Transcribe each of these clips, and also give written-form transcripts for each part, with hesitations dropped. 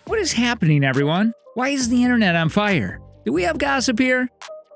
What is happening, everyone? Why is the internet on fire? Do we have gossip here?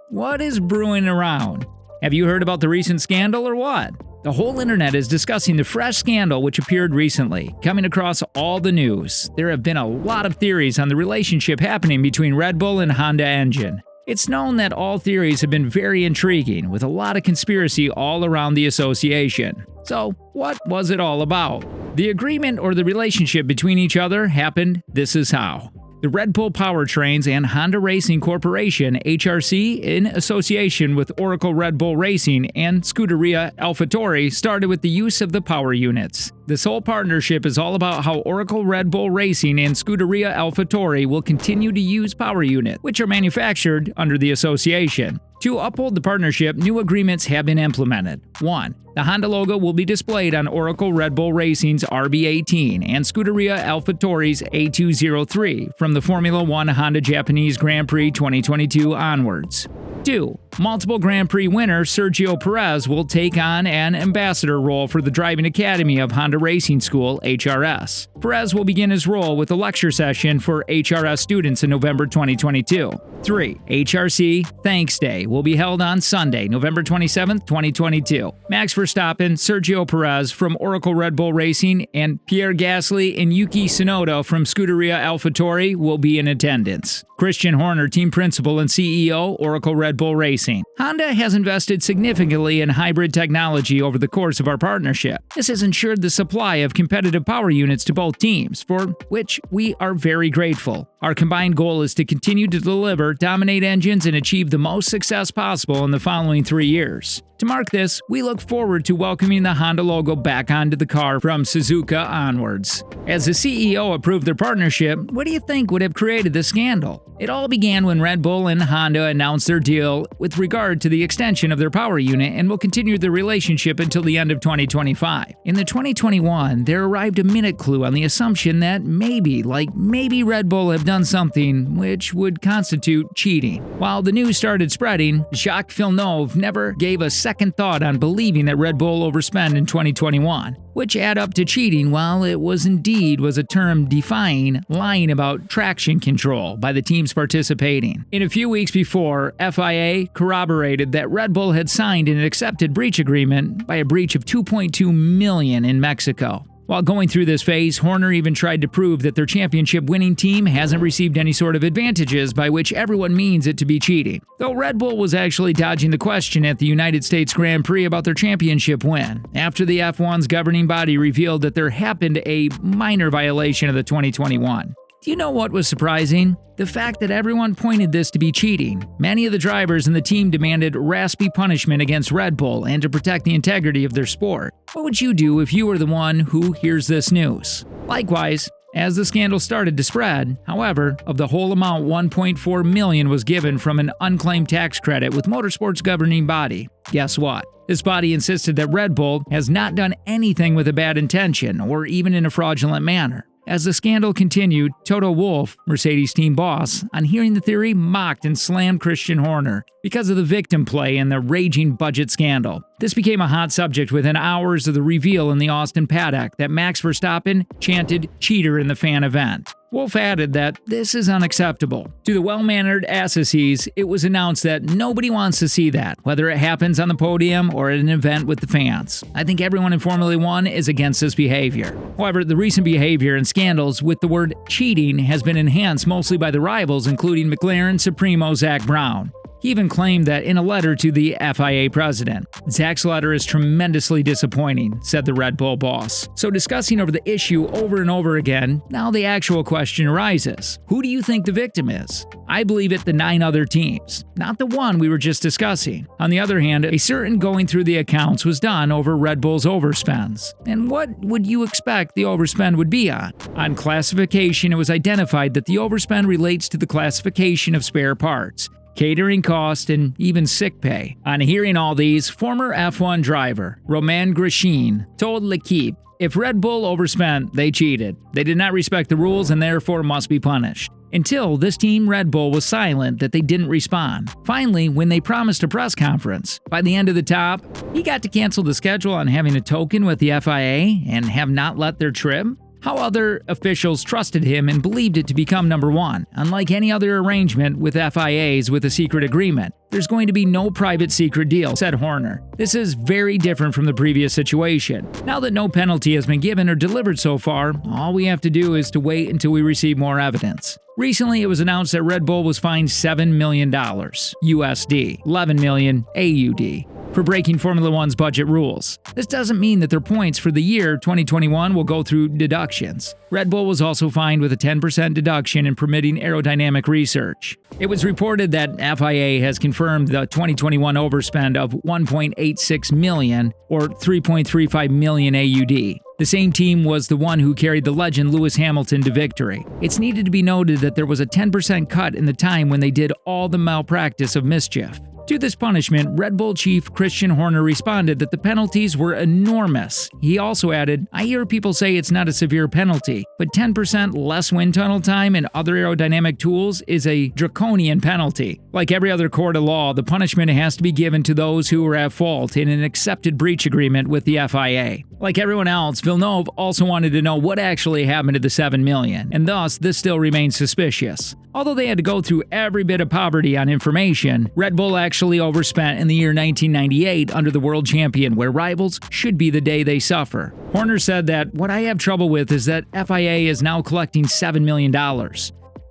What is brewing around? Have you heard about the recent scandal or what? The whole internet is discussing the fresh scandal which appeared recently, coming across all the news. There have been a lot of theories on the relationship happening between Red Bull and Honda Engine. It's known that all theories have been very intriguing, with a lot of conspiracy all around the association. So, what was it all about? The agreement or the relationship between each other happened. This is how. The Red Bull Powertrains and Honda Racing Corporation, HRC, in association with Oracle Red Bull Racing and Scuderia AlphaTauri, started with the use of the power units. This whole partnership is all about how Oracle Red Bull Racing and Scuderia AlphaTauri will continue to use power units, which are manufactured under the association. To uphold the partnership, new agreements have been implemented. 1. The Honda logo will be displayed on Oracle Red Bull Racing's RB18 and Scuderia AlphaTauri's A203 from the Formula One Honda Japanese Grand Prix 2022 onwards. 2. Multiple Grand Prix winner Sergio Perez will take on an ambassador role for the Driving Academy of Honda Racing School, HRS. Perez will begin his role with a lecture session for HRS students in November 2022. 3. HRC Thanks Day will be held on Sunday, November 27, 2022. Max Verstappen, Sergio Perez from Oracle Red Bull Racing, and Pierre Gasly and Yuki Tsunoda from Scuderia AlphaTauri will be in attendance. Christian Horner, team principal and CEO, Oracle Red Bull Racing. Honda has invested significantly in hybrid technology over the course of our partnership. This has ensured the supply of competitive power units to both teams, for which we are very grateful. Our combined goal is to continue to deliver, dominate engines, and achieve the most success possible in the following 3 years. To mark this, we look forward to welcoming the Honda logo back onto the car from Suzuka onwards. As the CEO approved their partnership, what do you think would have created the scandal? It all began when Red Bull and Honda announced their deal with regard to the extension of their power unit and will continue their relationship until the end of 2025. In the 2021, there arrived a minute clue on the assumption that maybe Red Bull have done something which would constitute cheating. While the news started spreading, Jacques Villeneuve never gave a second thought on believing that Red Bull overspent in 2021, which add up to cheating, while it was a term defying lying about traction control by the teams participating. In a few weeks before, FIA corroborated that Red Bull had signed an accepted breach agreement by a breach of $2.2 million in Mexico. While going through this phase, Horner even tried to prove that their championship-winning team hasn't received any sort of advantages, by which everyone means it to be cheating. Though Red Bull was actually dodging the question at the United States Grand Prix about their championship win, after the F1's governing body revealed that there happened a minor violation of the 2021. Do you know what was surprising? The fact that everyone pointed this to be cheating. Many of the drivers and the team demanded raspy punishment against Red Bull and to protect the integrity of their sport. What would you do if you were the one who hears this news? Likewise, as the scandal started to spread, however, of the whole amount, $1.4 million was given from an unclaimed tax credit with Motorsport's governing body. Guess what? This body insisted that Red Bull has not done anything with a bad intention or even in a fraudulent manner. As the scandal continued, Toto Wolff, Mercedes team boss, on hearing the theory, mocked and slammed Christian Horner because of the victim play and the raging budget scandal. This became a hot subject within hours of the reveal in the Austin paddock that Max Verstappen chanted "cheater" in the fan event. Wolff added that this is unacceptable. To the well-mannered assessees, it was announced that nobody wants to see that, whether it happens on the podium or at an event with the fans. I think everyone in Formula One is against this behavior. However, the recent behavior and scandals with the word cheating has been enhanced mostly by the rivals, including McLaren Supremo Zak Brown. He even claimed that in a letter to the FIA president. Zak's letter is tremendously disappointing, said the Red Bull boss. So discussing over the issue over and over again, now the actual question arises. Who do you think the victim is? I believe it the 9 other teams, not the one we were just discussing. On the other hand, a certain going through the accounts was done over Red Bull's overspends. And what would you expect the overspend would be on? On classification, it was identified that the overspend relates to the classification of spare parts, catering cost, and even sick pay. On hearing all these, former F1 driver Romain Grosjean told L'Equipe, if Red Bull overspent, they cheated. They did not respect the rules and therefore must be punished. Until this team Red Bull was silent that they didn't respond. Finally, when they promised a press conference, by the end of the top, he got to cancel the schedule on having a token with the FIA and have not let their trib. how other officials trusted him and believed it to become number one. Unlike any other arrangement with FIAs with a secret agreement, there's going to be no private secret deal, said Horner. This is very different from the previous situation. Now that no penalty has been given or delivered so far, all we have to do is to wait until we receive more evidence. Recently, it was announced that Red Bull was fined $7 million USD, 11 million AUD, for breaking Formula One's budget rules. This doesn't mean that their points for the year 2021 will go through deductions. Red Bull was also fined with a 10% deduction in permitting aerodynamic research. It was reported that FIA has confirmed the 2021 overspend of 1.86 million or 3.35 million AUD. The same team was the one who carried the legend Lewis Hamilton to victory. It's needed to be noted that there was a 10% cut in the time when they did all the malpractice of mischief. To this punishment, Red Bull chief Christian Horner responded that the penalties were enormous. He also added, "I hear people say it's not a severe penalty, but 10% less wind tunnel time and other aerodynamic tools is a draconian penalty. Like every other court of law, the punishment has to be given to those who were at fault in an accepted breach agreement with the FIA." Like everyone else, Villeneuve also wanted to know what actually happened to the $7 million, and thus this still remains suspicious. Although they had to go through every bit of poverty on information, Red Bull actually overspent in the year 1998 under the world champion, where rivals should be the day they suffer. Horner said that, "What I have trouble with is that FIA is now collecting $7 million.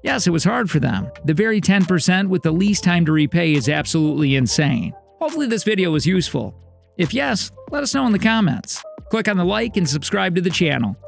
Yes, it was hard for them. The very 10% with the least time to repay is absolutely insane." Hopefully this video was useful. If yes, let us know in the comments. Click on the like and subscribe to the channel.